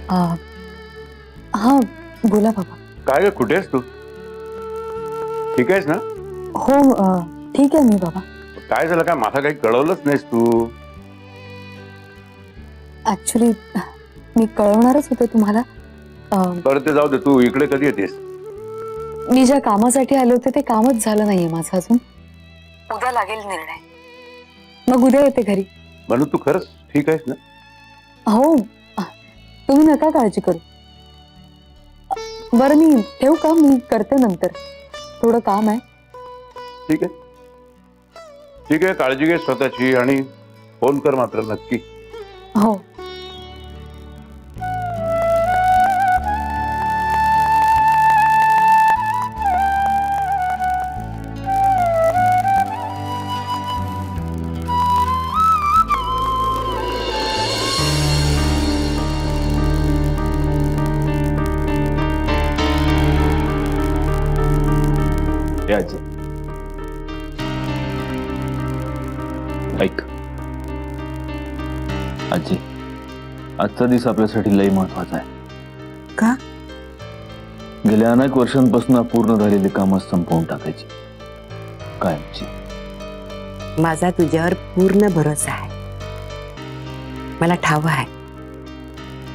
हाँ बोला बाबा. काय ग, कुठे आहेस तू? ठीक आहेस ना? हो ठीक आहे मी बाबा. काय झालं, काय मला काही कळवलंच नाहीस तू? ऍक्च्युली मी कळवणारच होते तुम्हाला. बरं ते जाऊ दे, तू इकडे कधी येतेस? मी ज्या कामासाठी आले होते ते कामच झालं नाहीये माझं अजून. उद्या लागेल निर्णय, मग उद्या येते घरी. म्हणून तू खरंच ठीक आहेस ना? हो तुम्ही नका काळजी करू. बरं मी ठेवू का? मी करते नंतर, थोडं काम आहे. ठीक आहे ठीक आहे, काळजी घे स्वतःची आणि फोन कर मात्र नक्की. हो. आजी ऐक, आजी आजचा दिवस आपल्यासाठी लई महत्वाचा आहे. का? गेल्या अनेक वर्षांपासून अपूर्ण झालेली कामं संपवून टाकायची कायमची. माझा तुझ्यावर पूर्ण भरोसा आहे. मला ठाव आहे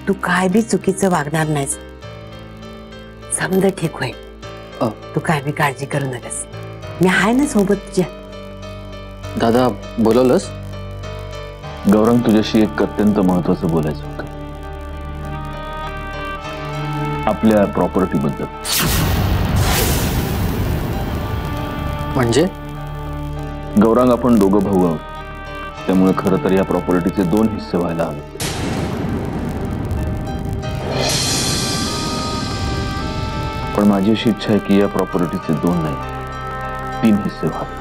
तू काय बी चुकीचं वागणार नाहीस. समज ठीक होईल. तू काय बी काळजी करू नकोस, मी आहे ना सोबत तुझ्या. दादा बोलवलंस? गौरंग, तुझ्याशी एक अत्यंत महत्वाचं बोलायचं होतं. आपल्या प्रॉपर्टी बद्दल. म्हणजे? गौरांग, आपण दोघं भाऊ आहोत, त्यामुळे खरं तर या प्रॉपर्टीचे 2 हिस्से व्हायला हवे. पण माझी अशी इच्छा आहे की या प्रॉपर्टीचे 2 नाही 3 हिस्से व्हावे.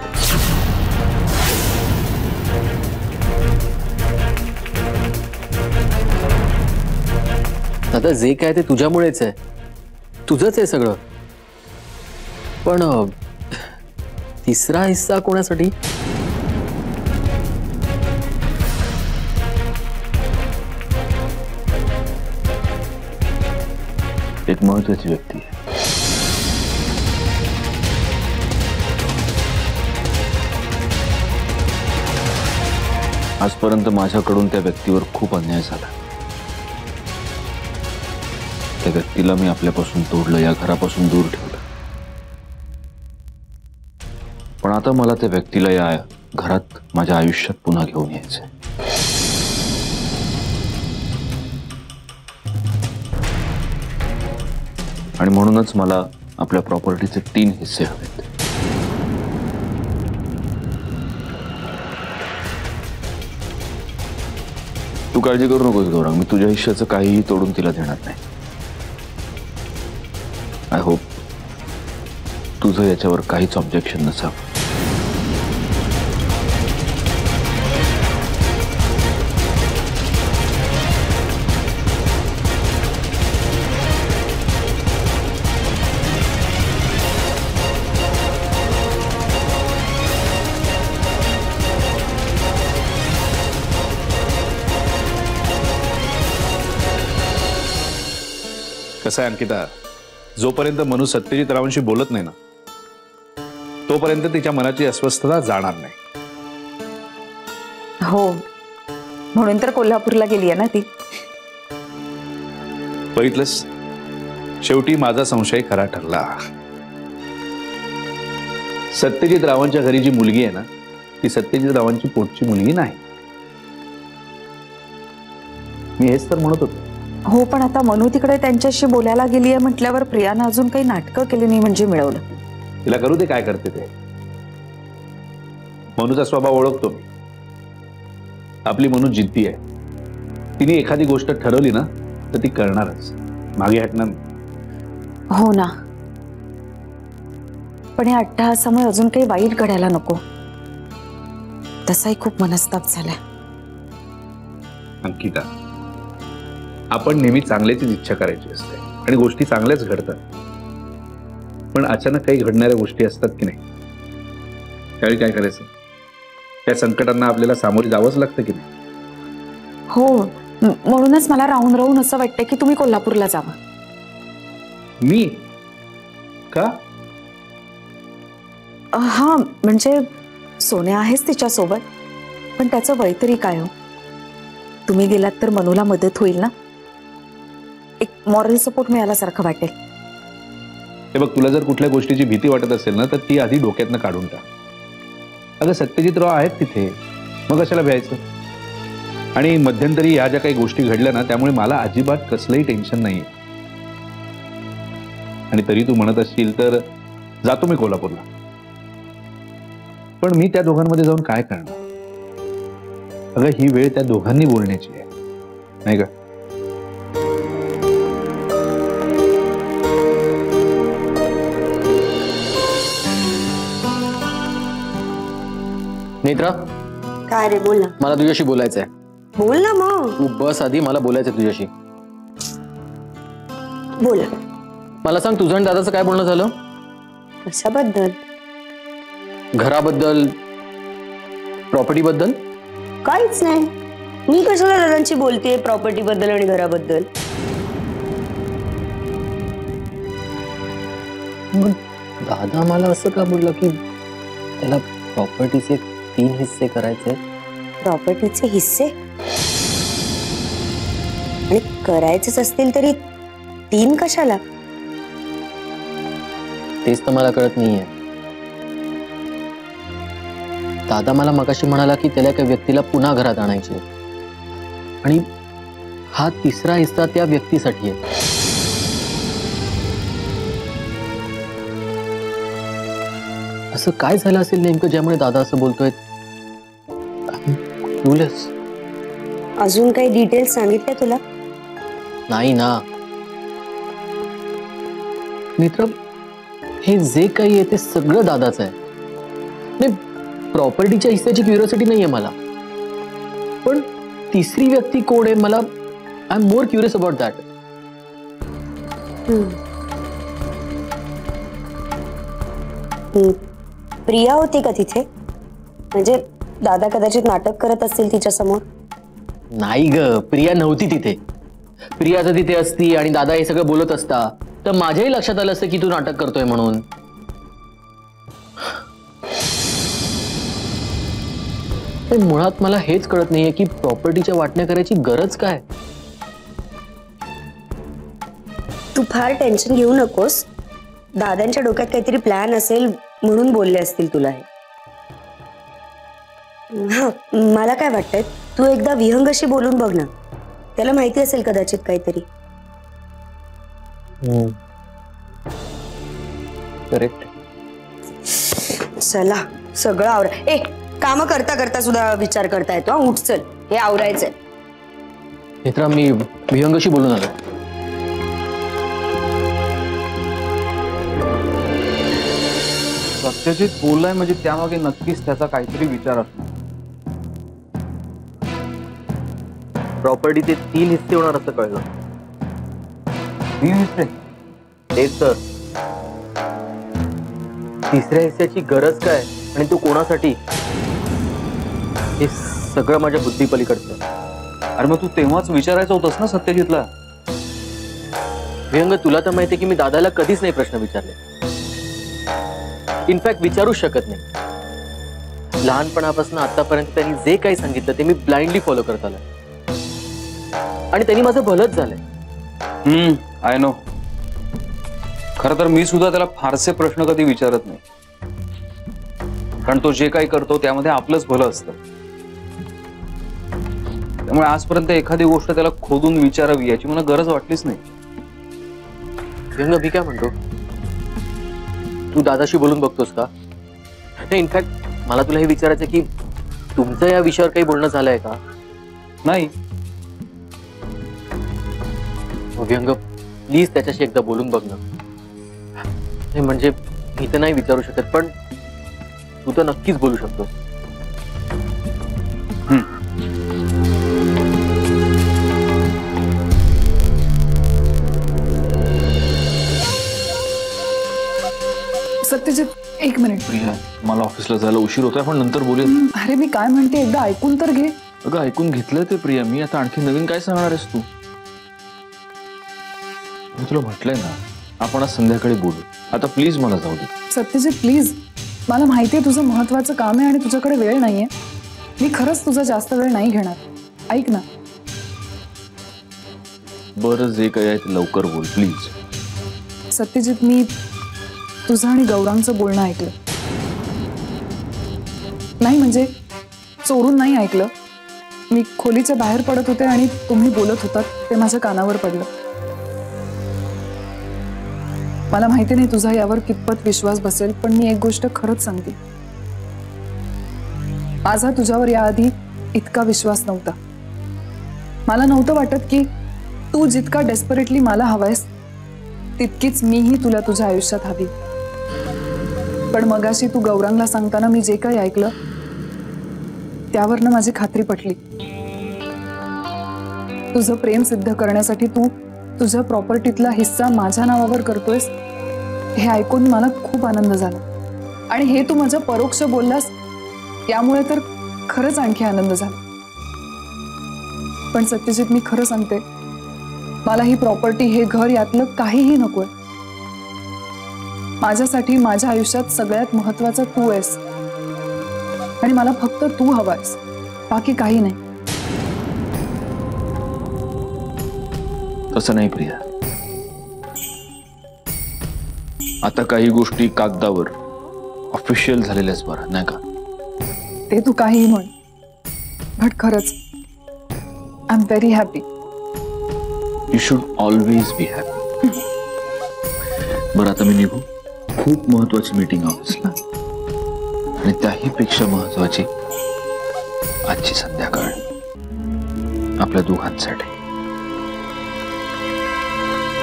दादा जे काय ते तुझ्यामुळेच आहे, तुझंच आहे सगळं. पण तिसरा हिस्सा कोणासाठी? एक महत्वाची व्यक्ती आहे. आजपर्यंत माझ्याकडून त्या व्यक्तीवर खूप अन्याय झाला. त्या व्यक्तीला मी आपल्यापासून तोडलं, या घरापासून दूर ठेवलं. पण आता मला त्या व्यक्तीला या घरात माझ्या आयुष्यात पुन्हा घेऊन यायचंय. आणि म्हणूनच मला आपल्या प्रॉपर्टीचे 3 हिस्से हवेत. तू काळजी करू नकोस गौरंग, मी तुझ्या हिश्श्याचं काहीही तोडून तिला देणार नाही. आय होप तुझं याच्यावर काहीच ऑब्जेक्शन नसावं. कसं आहे अंकिता, जोपर्यंत मनु सत्यजित रावांशी बोलत नाही ना तोपर्यंत तिच्या मनाची अस्वस्थता जाणार नाही. हो, म्हणून तर कोल्हापूरला गेली आहे ना ती. बघितलंस, शेवटी माझा संशय खरा ठरला. सत्यजित रावांच्या घरी जी मुलगी आहे ना ती सत्यजित रावांची पोटची मुलगी नाही. मी हेच तर म्हणत होतो. हो, पण आता मनु तिकडे त्यांच्याशी बोलायला गेली आहे म्हटल्यावर प्रियानं अजून काही नाटकं केली नाही म्हणजे मिळवलं. तिला करू दे काय करते ते. मनुचा स्वभाव ओळखतो मी. आपली मनु जिद्दी आहे. तिने एखादी गोष्ट ठरवली ना तर ती करणारच, मागे हटणार नाही. हो ना, पण या अट्टहासामुळे अजून काही वाईट घडायला नको. तसाही खूप मनस्ताप झालाय. अंकिता, आपण नेहमी चांगल्याचीच इच्छा करायची असते आणि गोष्टी चांगल्याच घडतात. पण अचानक काही घडणाऱ्या गोष्टी असतात की नाही, त्यावेळी काय करायचं? त्या संकटांना आपल्याला सामोरे जावंच लागतं की नाही? हो, म्हणूनच मला राहून राहून असं वाटतं की तुम्ही कोल्हापूरला जावं. मी का? हा म्हणजे सोन्या आहेच तिच्यासोबत, पण त्याचं वय तरी काय हो. तुम्ही गेलात तर मनूला मदत होईल ना, एक मॉरल सपोर्ट मिळाल्यासारखं वाटेल. हे बघ, तुला जर कुठल्या गोष्टीची भीती वाटत असेल ना तर ती आधी डोक्यातनं काढून टाक. अगं सत्यजितराव आहेत तिथे, मग कशाला भ्यायचं. आणि मध्यंतरी ह्या ज्या काही गोष्टी घडल्या ना त्यामुळे मला अजिबात कसलंही टेन्शन नाहीये. आणि तरी तू म्हणत असशील तर जातो मी कोल्हापूरला, पण मी त्या दोघांमध्ये जाऊन काय करणार. अगं ही वेळ त्या दोघांनी बोलण्याची आहे, नाही का? नेत्रा, काय रे, बोल ना. मला तुझ्याशी बोलायचंय. बोल ना मग. तू बस आधी, मला बोलायचंय तुझ्याशी. बोल. मला सांग, तुझं आणि दादाचं काय बोलणं झालं? कशाबद्दल? घराबद्दल, प्रॉपर्टी बद्दल? काहीच नाही. मी कशाला दादांची बोलतेय प्रॉपर्टी बद्दल आणि घराबद्दल? मग दादा मला असं का बोललं की त्याला प्रॉपर्टीचे 3 हिस्से करायचे? प्रॉपर्टीचे हिस्से? आणि करायचेच असतील तरी 3 कशाला? तेच तर मला कळत नाहीये. दादा मला मगाशी म्हणाला की त्याला एका व्यक्तीला पुन्हा घरात आणायचे आणि हा 3रा हिस्सा त्या व्यक्तीसाठी आहे. असं काय झालं असेल नेमकं ज्यामुळे दादा असं बोलतोय? अजून काही डिटेल्स सांगितले तुला? नाही ना मित्र, हे जे काही आहे ते सगळं दादाचं आहे. नाही, प्रॉपर्टीच्या हिस्स्याची क्युरिओसिटी नाहीये मला, पण 3री व्यक्ती कोण आहे मला, I am more curious about that. Priya होती का तिथे? म्हणजे दादा कदाचित नाटक करत असतील तिच्या समोर. नाही ग, प्रिया नव्हती तिथे. प्रिया जर तिथे असती आणि दादा हे सगळं बोलत असता तर माझ्याही लक्षात आलं असतं की तू नाटक करतोय म्हणून. पण मुळात मला हेच कळत नाहीये की प्रॉपर्टीच्या वाटण्या करायची गरज काय. तू फार टेन्शन घेऊ नकोस. दादांच्या डोक्यात काहीतरी प्लॅन असेल म्हणून बोलले असतील तुला हे. हा, मला काय वाटतंय, तू एकदा विहंगशी बोलून बघ ना. त्याला माहिती असेल कदाचित काहीतरी. करेक्ट. चला, सगळं आवरा. ए, काम करता करता सुद्धा विचार करता येतो. उठ, चल, हे आवरायचंय. मित्रा, मी विहंगशी बोलून आलो. सत्यजित बोललाय म्हणजे त्यामागे नक्कीच त्याचा काहीतरी विचार असतो. प्रॉपर्टीचे 3 हिस्से होणार असं कळलं. 3 हिस्से? तेच तर. 3ऱ्या हिस्स्याची गरज काय आणि तो कोणासाठी, हे सगळं माझ्या बुद्धी पलीकडचं. अरे मग तू तेव्हाच विचारायचं होतंस ना सत्यजितला. विहंग, तुला तर माहितीये की मी दादाला कधीच नाही प्रश्न विचारले. इनफॅक्ट विचारूच शकत नाही. लहानपणापासून आतापर्यंत त्यांनी जे काही सांगितलं ते मी ब्लाइंडली फॉलो करत आलोय आणि त्यांनी माझं भलंच झालंय. I know. खरं तर मी सुद्धा त्याला फारसे प्रश्न कधी विचारत नाही, कारण तो जे काही करतो त्यामध्ये आपलंच भलं असतं. त्यामुळे आजपर्यंत एखादी गोष्ट त्याला खोदून विचारावी याची मला गरज वाटलीच नाही. विहंग, मी काय म्हणतो, तू दादाशी बोलून बघतोस का? नाही, इनफॅक्ट मला तुला हे विचारायचं की तुमचं या विषयावर काही बोलणं झालंय का? नाही. विहंग, प्लीज त्याच्याशी एकदा बोलून बघ ना. नाही म्हणजे मी तर नाही विचारू शकत, पण तू तर नक्कीच बोलू शकतोस. सत्यजित, 1 मिनिट. प्रिया, मला ऑफिसला जायला उशीर होतोय, पण नंतर बोलूया. अरे मी काय म्हणते एकदा ऐकून तर घे. अगं ऐकून घेतलं ते प्रिया, मी आता आणखी नवीन काय सांगणार आहेस तू? मी तुला म्हटलंय ना, आपण आज संध्याकाळी बोलू. आता प्लीज मला जाऊ दे. सत्यजित प्लीज, मला माहितीये तुझं महत्वाचं काम आहे आणि तुझ्याकडे वेळ नाहीये. मी खरंच तुझा जास्त वेळ नाही घेणार. ऐक ना. बरं, जे काही आहे ते लवकर बोल प्लीज. सत्यजित, मी तुझं आणि गौरांगचं बोलणं ऐकलं. नाही म्हणजे चोरून नाही ऐकलं. मी खोलीच्या बाहेर पडत होते आणि तुम्ही बोलत होतात ते माझ्या कानावर पडलं. मला माहिती नाही तुझा यावर कितपत विश्वास बसेल, पण मी एक गोष्ट खरंच सांगते. माझा तुझ्यावर याआधी इतका विश्वास नव्हता. मला नव्हतं वाटत की तू जितका डेस्परेटली मला हवायस तितकीच मीही तुला तुझ्या आयुष्यात हवी. पण मगाशी तू गौरांगला सांगताना मी जे काही ऐकलं त्यावरनं माझी खात्री पटली. तुझं प्रेम सिद्ध करण्यासाठी तू तुझ्या प्रॉपर्टीतला हिस्सा माझ्या नावावर करतोयस हे ऐकून मला खूप आनंद झाला. आणि हे तू माझ्या परोक्ष बोललास यामुळे तर खरंच आणखी आनंद झाला. पण सत्यजित, मी खरं सांगते, मला ही प्रॉपर्टी, हे घर, यातलं काहीही नकोय. माझ्यासाठी माझ्या आयुष्यात सगळ्यात महत्वाचा तू आहेस आणि मला फक्त तू हवायस, बाकी काही नाही. तसं नाही प्रिया, आता काही गोष्टी कागदावर ऑफिशियल झालेल्याच बरं, नाही का? ते तू काहीही म्हण, बट खरंच I am very happy. You should always be happy. बरं, आता मी निघू. खूप महत्वाची मीटिंग ऑफिसला, आणि त्याही पेक्षा महत्वाची आजची संध्याकाळ आपल्या दोघांसाठी.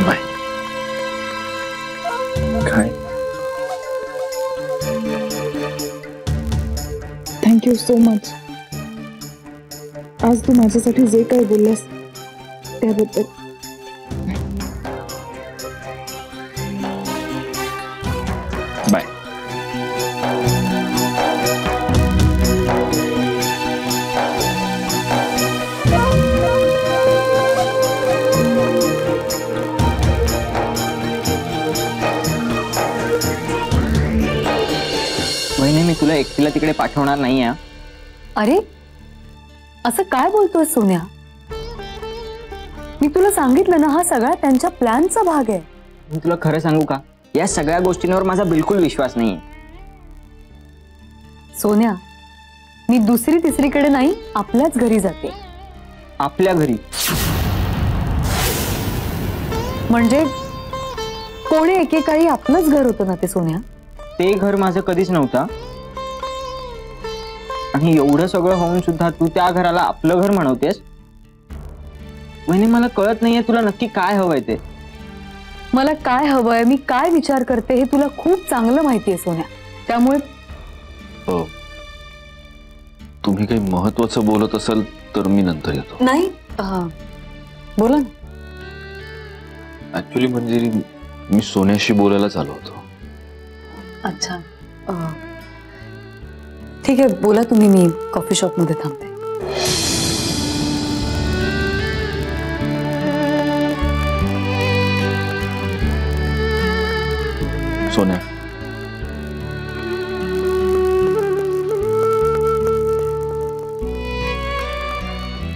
बाय. काय? Thank you so much. आज तू माझ्यासाठी जे काही बोललास त्याबद्दल. बाय. वहिनी, मी तुला एकटीला तिकडे पाठवणार नाहीये. अरे असं काय बोलतोय सोन्या? मी तुला सांगितलं ना, हा सगळा त्यांच्या प्लॅनचा भाग आहे. मी तुला खरं सांगू का, या सगळ्या गोष्टींवर माझा बिलकुल विश्वास नाहीये. सोन्या, मी दुसरी तिसरीकडे नाही, आपल्याच घरी जाते. आपल्या घरी म्हणजे कोणी एकेकाळी आपलंच घर होतं ना ते सोन्या. ते घर माझं कधीच नव्हतं, आणि एवढं सगळं होऊन सुद्धा तू त्या घराला आपलं घर म्हणवतेस. वहिनी, मला कळत नाहीये तुला नक्की काय हवंय ते. मला काय हवंय, मी काय विचार करते हे तुला खूप चांगलं माहिती आहे सोन्या. त्यामुळे तुम्ही काही महत्वाचं बोलत असाल तर मी नंतर येतो. नाही, बोला ना. ऍक्च्युली म्हणजे मी सोन्याशी बोलायलाच आलो होतो. अच्छा, ठीक आहे, बोला तुम्ही. मी कॉफी शॉप मध्ये थांबते. सोन्या,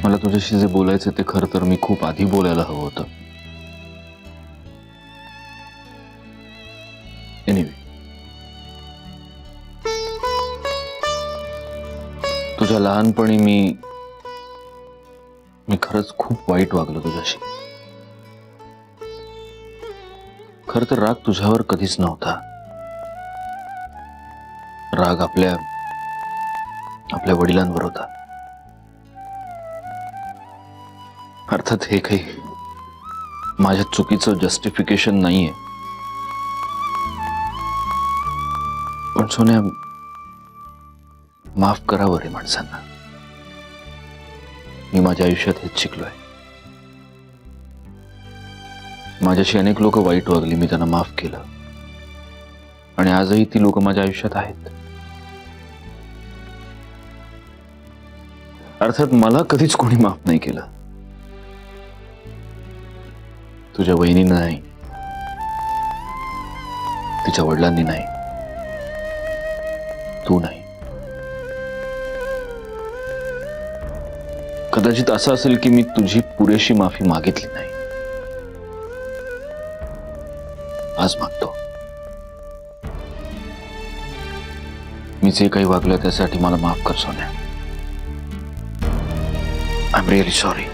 मला तुझ्याशी जे बोलायचं ते खरं तर मी खूप आधी बोलायला हवं होतं. एनिवे, तुझ्या लहानपणी मी खरंच खूप वाईट वागलो तुझ्याशी. खरं तर राग तुझ्यावर कधीच नव्हता. राग आपल्या वडिलांवर होता. अर्थात हे काही माझ्या चुकीचं जस्टिफिकेशन नाहीये, पण सोन्या, माफ करावं रे माणसांना. मी माझ्या आयुष्यात हेच शिकलोय. माझ्याशी अनेक लोक वाईट वागली, मी त्यांना माफ केलं, आणि आजही ती लोक माझ्या आयुष्यात आहेत. अर्थात मला कधीच कोणी माफ नाही केलं, तुझ्या वहिनीनं नाही, तिच्या वडिलांनी नाही, तू नाही. कदाचित असं असेल की मी तुझी पुरेशी माफी मागितली नाही. आज मागतो. मी जे काही वागलं त्यासाठी मला माफ कर सोन्या. I am really sorry.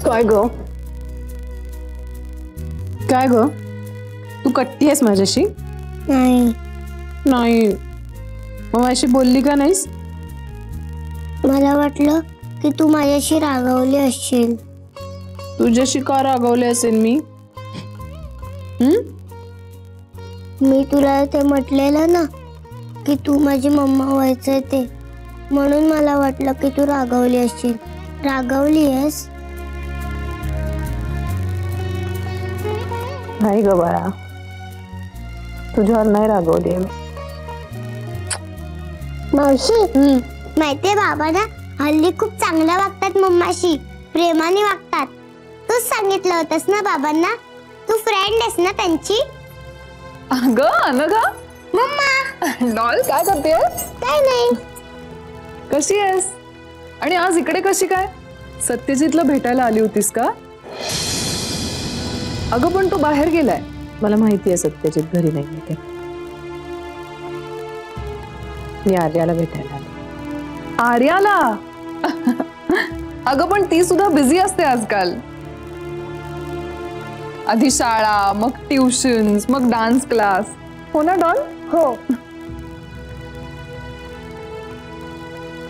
काय ग काय ग तू कट्टी आहेस माझ्याशी? नाही नाही मग माझ्याशी बोलली का नाहीस? मला वाटलं की तू माझ्याशी रागावली असशील. तुझ्याशी का रागावले असेल मी? मी तुला ते म्हटलेलं ना की तू माझी मम्मा व्हायचंय ते, म्हणून मला वाटलं की तू रागावली असशील. रागावली आहेस? नाही ग बाळा, तुझ्यावर नाही रागवली आहे. मावशी माहितीये बाबा ना हल्ली खूप चांगलं वागतात, मम्माशी प्रेमाने वागतात. तूच सांगितलं होतंस ना बाबांना, तू फ्रेंड आहेस ना त्यांची. अगं अनघा, मम्मा डॉल काय करतेस? काय नाही. कशी आहेस? आणि आज इकडे कशी काय? सत्यजितला भेटायला आली होतीस का? अगं पण तो बाहेर गेलाय. मला माहिती आहे सत्यजित घरी नाही ते. मी आर्याला भेटायला आले. आर्याला? अगं पण ती सुद्धा बिझी असते आजकाल. आधी शाळा, मग ट्युशन्स, मग डान्स क्लास. हो ना डॉल? हो.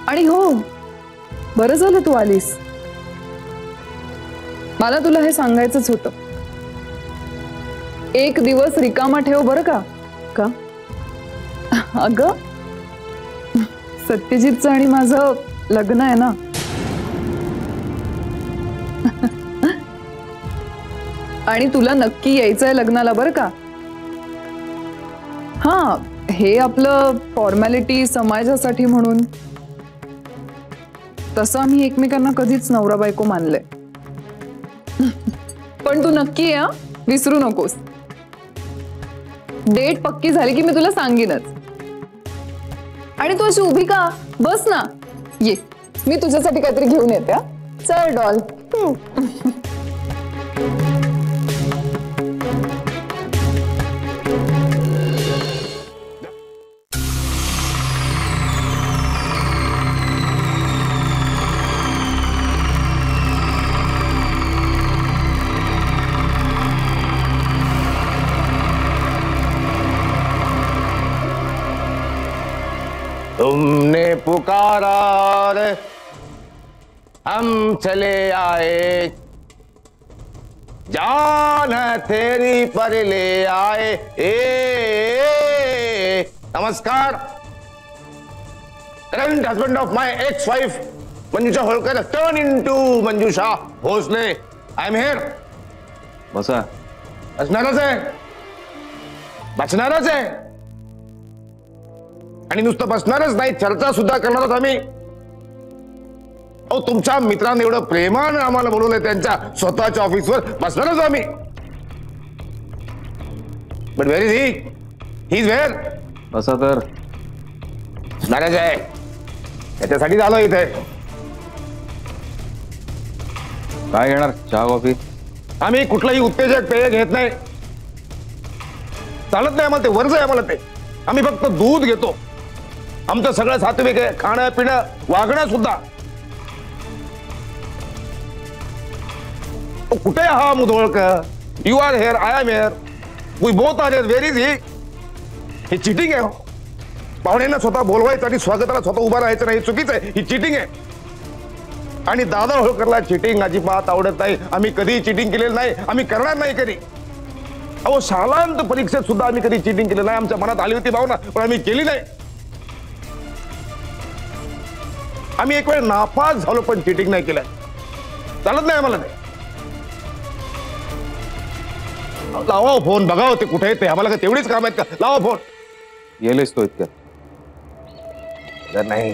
आणि हो, बरं झालं तू आलीस. मला तुला हे सांगायचंच होतं. एक दिवस रिकामा ठेव बरं का? का? अगं सत्यजितचं आणि माझं लग्न आहे ना. आणि तुला नक्की यायचंय लग्नाला बरं का? हा, हे आपलं फॉर्मॅलिटी समाजासाठी म्हणून. तसं आम्ही एकमेकांना कधीच नवरा बायको मानलंय. पण तू नक्की या, विसरू नकोस. डेट पक्की झाली की मी तुला सांगेनच. आणि तू अशी उभी का? बस ना, ये, मी तुझ्यासाठी काहीतरी घेऊन येते. चल डॉल. तुमने पुकारा रे हम चले आए, जान है तेरी पर ले आए. नमस्कार. Current husband of my ex wife Manjusha Holkar turn into Manjusha Bhosale. I am here. बसा. बसणारच आहे, बसणारच आहे. आणि नुसतं बसणारच नाही, चर्चा सुद्धा करणार आहोत आम्ही. तुमच्या मित्रांनी एवढं प्रेमानं आम्हाला बोलवलंय त्यांच्या स्वतःच्या ऑफिसवर, बसणारच आम्ही. But where is he? He is where? बसा तर. बसणारच आहे, त्याच्यासाठी आलो इथे. काय घेणार? चहा कॉफी? आम्ही कुठलंही उत्तेजक पेय घेत नाही, चालत नाही आम्हाला ते. वर्ज आहे आम्हाला ते. आम्ही फक्त दूध घेतो. आमचं सगळं सात्विक आहे, खाणं पिणं वागणं सुद्धा. तो कुठे हा Mudholkar? You are here, I am here, we both are here. Where is he cheating आहे. पाहुण्यांना स्वतः बोलवायचं आणि स्वागताला स्वतः उभा राहायचं नाही, चुकीचं आहे. ही चिटिंग आहे. आणि दादा होळकरला चिटिंग अजिबात आवडत नाही. आम्ही कधी चिटिंग केलेलं नाही, आम्ही करणार नाही कधी. अहो शालांत परीक्षेत सुद्धा आम्ही कधी चिटिंग केलं नाही. आमच्या मनात आली होती भावना, पण आम्ही केली नाही. आम्ही एक वेळ नापास झालो पण चिटिंग नाही केलं. चालत नाही आम्हाला ते. लावा फोन, बघा होते कुठे ते. आम्हाला का तेवढीच काम आहेत का? लावा फोन. येलेच तो इतक्यात. कदर नाही,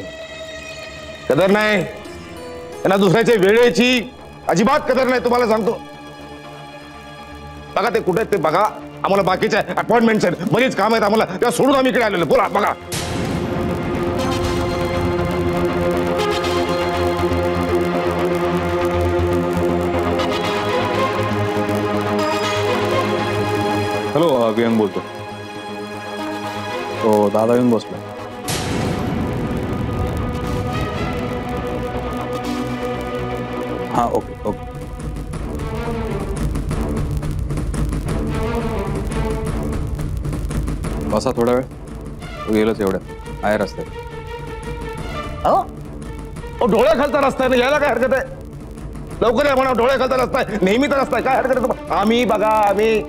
कदर नाही त्यांना. दुसऱ्याच्या वेळेची अजिबात कदर नाही, तुम्हाला सांगतो. बघा ते कुठे ते बघा. आम्हाला बाकीच्या अपॉइंटमेंट्स आहेत, बरीच काम आहेत आम्हाला, तेव्हा सोडून आम्ही इकडे आलेलो. बोला, बघा. हॅलो, वियंग बोलतो. तो दादा येऊन बसला. हा, ओके ओके. बसा थोडा वेळ. तो गेलच एवढ्यात. आहे रस्त्यात. डोळ्या खालचा रस्ता आहे, यायला काय हरकत आहे? लवकर या म्हणा. डोळ्या खालचा रस्ता आहे, नेहमीचा रस्ता आहे, काय हरकत आहे? आम्ही बघा, आम्ही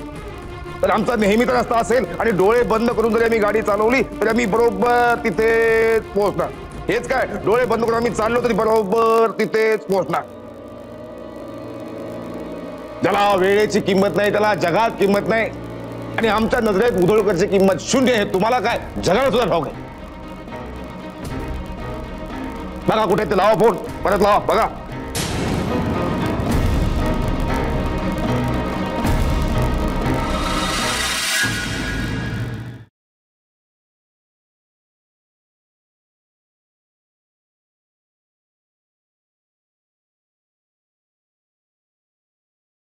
तर आमचा नेहमीचा रस्ता असेल आणि डोळे बंद करून जरी आम्ही गाडी चालवली तरी आम्ही बरोबर तिथेच पोहोचणार. हेच काय, डोळे बंद करून आम्ही चाललो तरी बरोबर तिथेच पोहोचणार. ज्याला वेळेची किंमत नाही त्याला जगात किंमत नाही. आणि आमच्या नजरेत मुधोळकरची किंमत शून्य आहे. तुम्हाला काय जगाला सुद्धा ठाऊक आहे. बघा कुठे ते. लावा फोन, परत लावा, बघा.